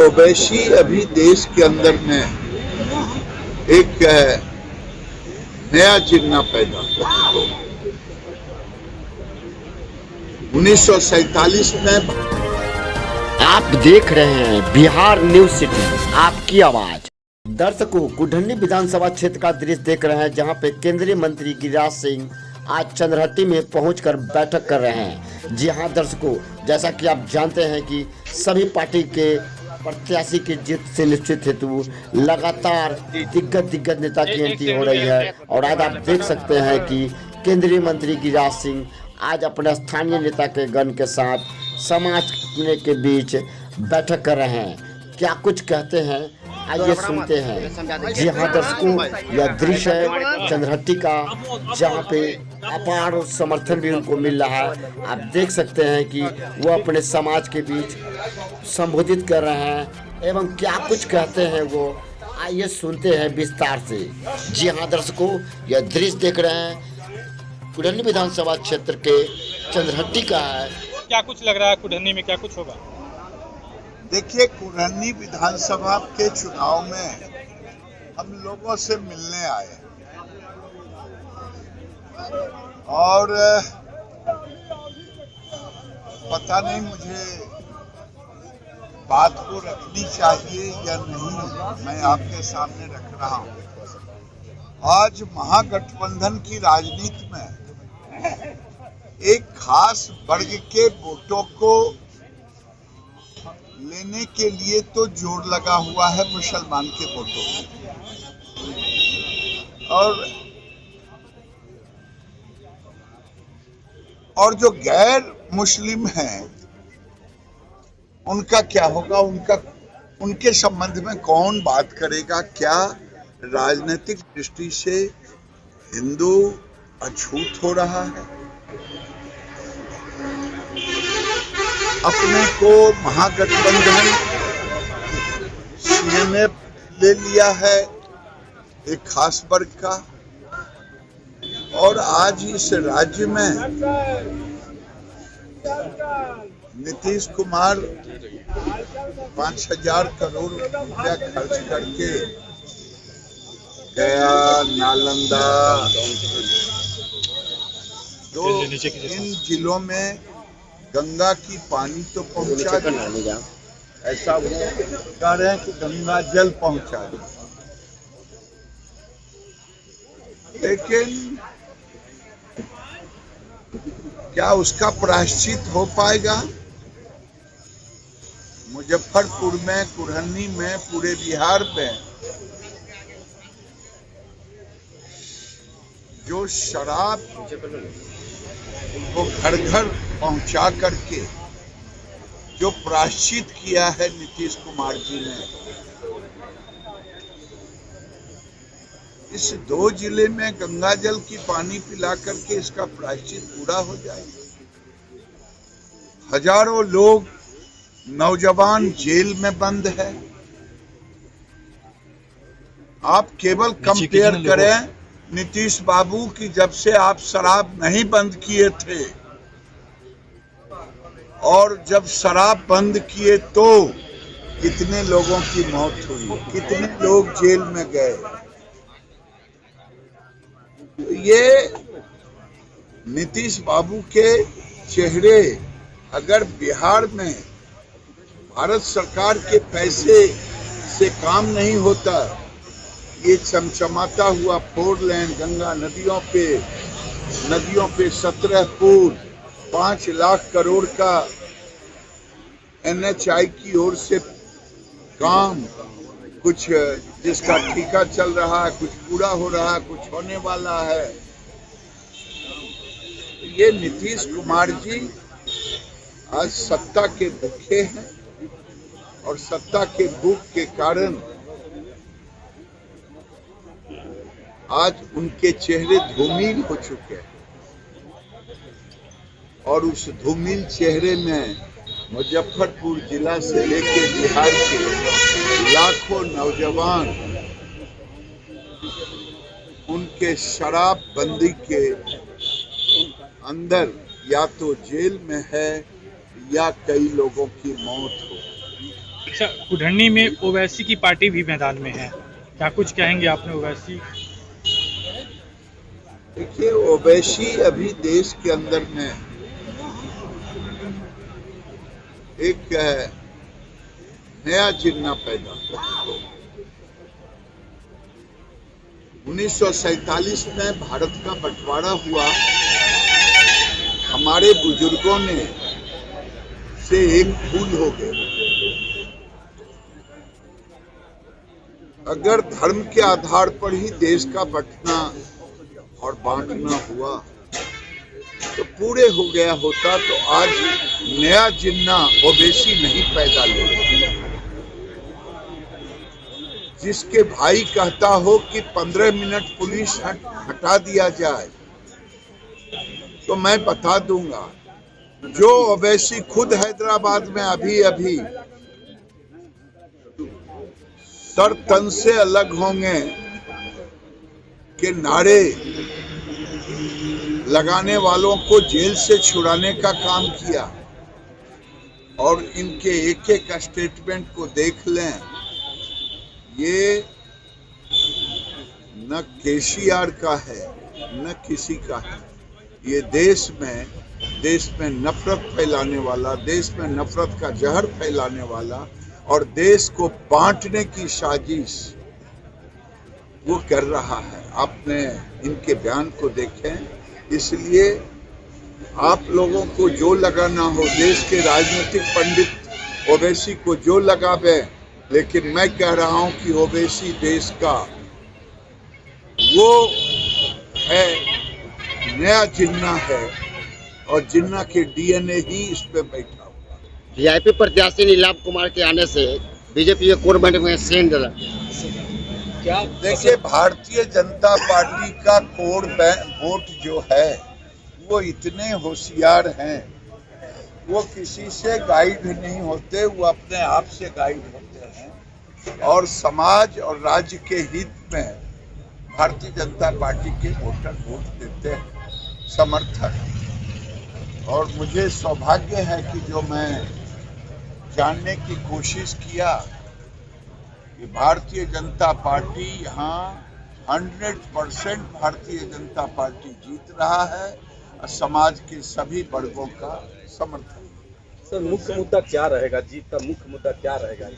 ओवैसी अभी देश के अंदर में एक नया चिन्ह पैदा हुआ। 1947 में आप देख रहे हैं बिहार न्यूज सिटी, आपकी आवाज। दर्शकों, कुढ़नी विधानसभा क्षेत्र का दृश्य देख रहे हैं, जहां पे केंद्रीय मंत्री गिरिराज सिंह आज चंद्रहट्टी में पहुंचकर बैठक कर रहे हैं। जी हां दर्शकों, जैसा कि आप जानते हैं कि सभी पार्टी के प्रत्याशी की जीत से निश्चित हेतु लगातार दिग्गज नेता की एंट्री हो रही है। और आज आप देख सकते हैं कि केंद्रीय मंत्री गिरिराज सिंह आज अपने स्थानीय नेता के गण के साथ समाज के बीच बैठक कर रहे हैं। क्या कुछ कहते हैं, आइए सुनते हैं। जी हाँ दर्शकों, यह दृश्य है चंद्रहट्टी का, जहाँ पे अपार समर्थन भी उनको मिल रहा है। आप देख सकते हैं कि वो अपने समाज के बीच संबोधित कर रहे हैं एवं क्या कुछ कहते हैं वो, आइए सुनते हैं विस्तार से। जी हाँ दर्शकों, यह दृश्य देख रहे हैं कुढ़नी विधानसभा क्षेत्र के चंद्रहट्टी का है। क्या कुछ लग रहा है कुढ़नी में, क्या कुछ होगा? देखिए, कुढ़नी विधानसभा के चुनाव में हम लोगों से मिलने आए और पता नहीं मुझे बात को रखनी चाहिए या नहीं, मैं आपके सामने रख रहा हूं। आज महागठबंधन की राजनीति में एक खास वर्ग के वोटों को लेने के लिए तो जोर लगा हुआ है मुसलमान के वोटों में, और जो गैर मुस्लिम हैं उनका क्या होगा, उनके संबंध में कौन बात करेगा? क्या राजनीतिक दृष्टि से हिंदू अछूत हो रहा है? अपने को महागठबंधन सीएमए ले लिया है एक खास वर्ग का, और आज इस राज्य में नीतीश कुमार 5,000 करोड़ रुपया खर्च करके गया, नालंदा, तो इन जिलों में गंगा की पानी तो पहुंचा दिया, ऐसा वो कह रहे हैं कि गंगा जल पहुंचा दिया, लेकिन क्या उसका प्रायश्चित हो पाएगा? मुजफ्फरपुर में, कुढ़नी में, पूरे बिहार में जो शराब को घर घर पहुंचा करके जो प्रायश्चित किया है नीतीश कुमार जी ने, इस 2 जिले में गंगा जल की पानी पिला करके इसका प्रायश्चित पूरा हो जाएगा। हजारों लोग, नौजवान जेल में बंद है। आप केवल कंपेयर करें नीतीश बाबू की, जब से आप शराब नहीं बंद किए थे और जब शराब बंद किए तो कितने लोगों की मौत हुई, कितने लोग जेल में गए। ये नीतीश बाबू के चेहरे, अगर बिहार में भारत सरकार के पैसे से काम नहीं होता, ये चमचमाता हुआ 4 लेन गंगा नदियों पे 17 पुल, 5 लाख करोड़ का NHI की ओर से काम, कुछ जिसका ठेका चल रहा है, कुछ पूरा हो रहा है, कुछ होने वाला है। ये नीतीश कुमार जी आज सत्ता के भूखे हैं और सत्ता के भूख के कारण आज उनके चेहरे धूमिल हो चुके हैं, और उस धूमिल चेहरे में मुजफ्फरपुर जिला से लेकर बिहार के लाखों नौजवान उनके शराबबंदी के अंदर या तो जेल में है या कई लोगों की मौत हो। अच्छा, कुढ़नी में ओवैसी की पार्टी भी मैदान में है, क्या कुछ कहेंगे आपने ओवैसी? देखिए, ओवैसी अभी देश के अंदर में एक नया जिन्ना पैदा हुआ। 1947 में भारत का बंटवारा हुआ, हमारे बुजुर्गों ने से एक भूल हो गई। अगर धर्म के आधार पर ही देश का बंटना और बांटना हुआ तो पूरे हो गया होता, तो आज नया जिन्ना ओवैसी नहीं पैदा ले। जिसके भाई कहता हो कि 15 मिनट पुलिस हटा दिया जाए, तो मैं बता दूंगा, जो ओवैसी खुद हैदराबाद में अभी अभी सर तन से अलग होंगे के नारे लगाने वालों को जेल से छुड़ाने का काम किया, और इनके एक एक स्टेटमेंट को देख लें, ये न केसीआर का है न किसी का है। ये देश में नफरत फैलाने वाला, देश में नफरत का जहर फैलाने वाला और देश को बांटने की साजिश वो कर रहा है। आपने इनके बयान को देखें, इसलिए आप लोगों को जो लगाना हो, देश के राजनीतिक पंडित ओवैसी को जो लगावे, लेकिन मैं कह रहा हूं कि ओवैसी देश का वो है, नया जिन्ना है, और जिन्ना के डीएनए ही इस पे बैठा हुआ। वीआईपी प्रत्याशी नीलाभ कुमार के आने से बीजेपी के कोर बैठक में सेंध डला। क्या देखिए, भारतीय जनता पार्टी का कोर वोट जो है वो इतने होशियार हैं, वो किसी से गाइड नहीं होते, वो अपने आप से गाइड होते हैं और समाज और राज्य के हित में भारतीय जनता पार्टी के वोटर वोट देते हैं, समर्थक। और मुझे सौभाग्य है कि जो मैं जानने की कोशिश किया कि भारतीय जनता पार्टी यहाँ 100% भारतीय जनता पार्टी जीत रहा है और समाज के सभी वर्गों का समर्थन। सर, मुख्य मुद्दा क्या रहेगा? जीत का मुख्य मुद्दा क्या रहेगा?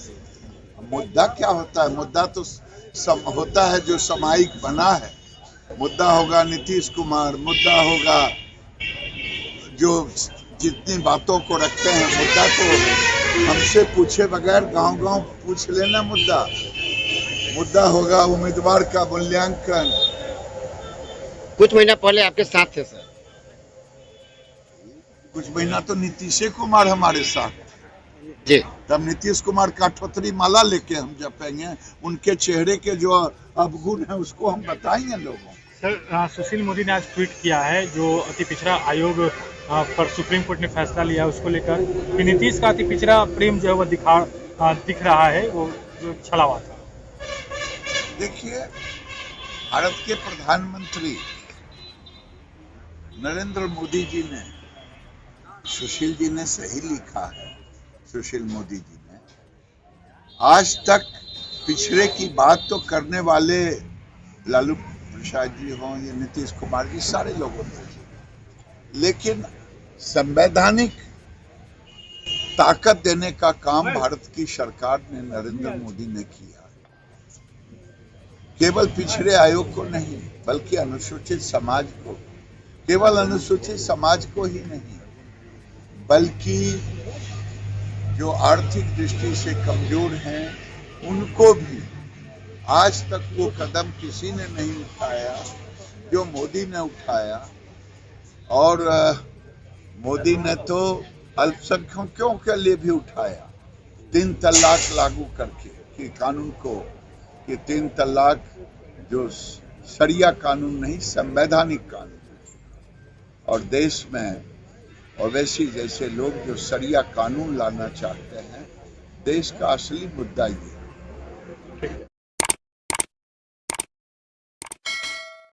मुद्दा क्या होता है? मुद्दा तो होता है जो सामयिक बना है। मुद्दा होगा नीतीश कुमार, मुद्दा होगा जो जितनी बातों को रखते हैं। मुद्दा तो हमसे पूछे बगैर गांव-गांव पूछ लेना। मुद्दा होगा उम्मीदवार का मूल्यांकन। कुछ महीना पहले आपके साथ थे सर? कुछ महीना तो नीतीश कुमार हमारे साथ जी। तब नीतीश कुमार का ठोतरी माला लेके हम जपेंगे, उनके चेहरे के जो अवगुण है उसको हम बताएंगे लोगों। सर, सुशील मोदी ने आज ट्वीट किया है, जो अति पिछड़ा आयोग पर सुप्रीम कोर्ट ने फैसला लिया है उसको लेकर, कि नीतीश का अति पिछड़ा प्रेम जो है वो दिख रहा है, वो जो छलावा था। देखिए, भारत के प्रधानमंत्री नरेंद्र मोदी जी ने, सुशील जी ने सही लिखा है, सुशील मोदी जी ने आज तक पिछड़े की बात तो करने वाले लालू प्रसाद जी हों या नीतीश कुमार जी, सारे लोगों ने, लेकिन संवैधानिक ताकत देने का काम भारत की सरकार ने, नरेंद्र मोदी ने किया। केवल पिछड़े आयोग को नहीं, बल्कि अनुसूचित समाज को, केवल अनुसूचित समाज को ही नहीं, बल्कि जो आर्थिक दृष्टि से कमजोर हैं उनको भी आज तक वो कदम किसी ने नहीं उठाया जो मोदी ने उठाया। और मोदी ने तो अल्पसंख्यकों के लिए भी उठाया, 3 तलाक लागू करके कि कानून को, कि 3 तलाक जो शरिया कानून नहीं, संवैधानिक कानून। और देश में ओवैसी जैसे लोग जो शरिया कानून लाना चाहते हैं, देश का असली मुद्दा ये है।